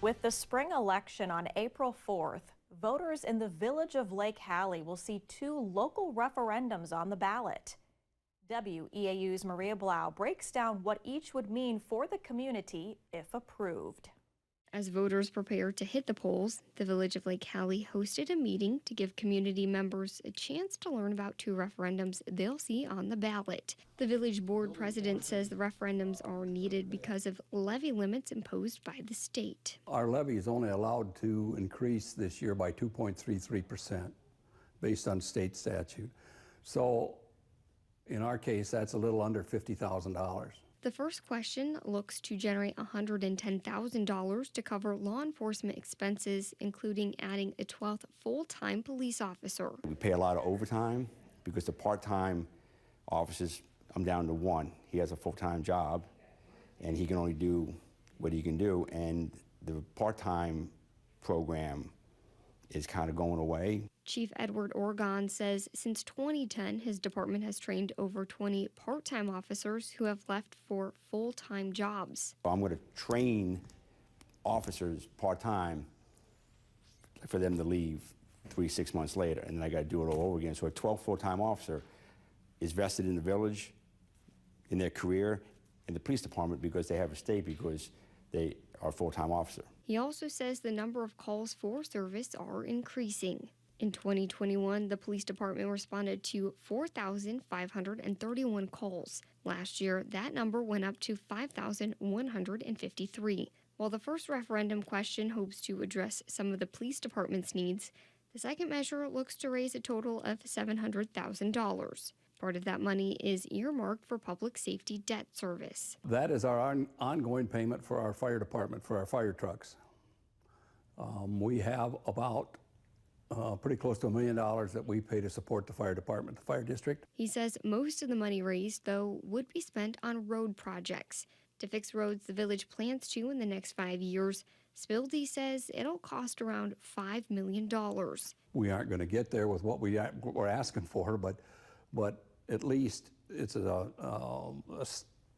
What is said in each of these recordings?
With the spring election on April 4th, voters in the Village of Lake Hallie will see two local referendums on the ballot. WEAU's Maria Blau breaks down what each would mean for the community if approved. As voters prepare to hit the polls, the Village of Lake Hallie hosted a meeting to give community members a chance to learn about two referendums they'll see on the ballot. The village board president says the referendums are needed because of levy limits imposed by the state. Our levy is only allowed to increase this year by 2.33% based on state statute. So in our case, that's a little under $50,000. The first question looks to generate $110,000 to cover law enforcement expenses, including adding a 12th full-time police officer. We pay a lot of overtime because the part-time officers, I'm down to one. He has a full-time job, and he can only do what he can do, and the part-time program is kind of going away. Chief Edward Orgon says since 2010, his department has trained over 20 part-time officers who have left for full-time jobs. I'm going to train officers part-time for them to leave 3-6 months later, and then I got to do it all over again. So a 12 full-time officer is vested in the village, in their career, in the police department because they have a stay because they are a full-time officer. He also says the number of calls for service are increasing. In 2021, the police department responded to 4,531 calls. Last year, that number went up to 5,153. While the first referendum question hopes to address some of the police department's needs, the second measure looks to raise a total of $700,000. Part of that money is earmarked for public safety debt service. That is our ongoing payment for our fire department, for our fire trucks. We have about pretty close to $1 million that we pay to support the fire department, the fire district. He says most of the money raised, though, would be spent on road projects. To fix roads the village plans to in the next 5 years, Spildy says it'll cost around $5 million. We aren't going to get there with what we're asking for, but at least it's a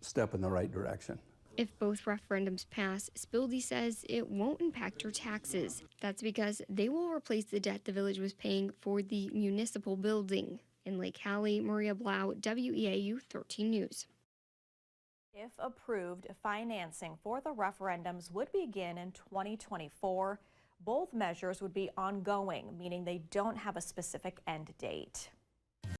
step in the right direction. If both referendums pass, Spildy says it won't impact your taxes. That's because they will replace the debt the village was paying for the municipal building. In Lake Hallie, Maria Blau, WEAU 13 News. If approved, financing for the referendums would begin in 2024. Both measures would be ongoing, meaning they don't have a specific end date.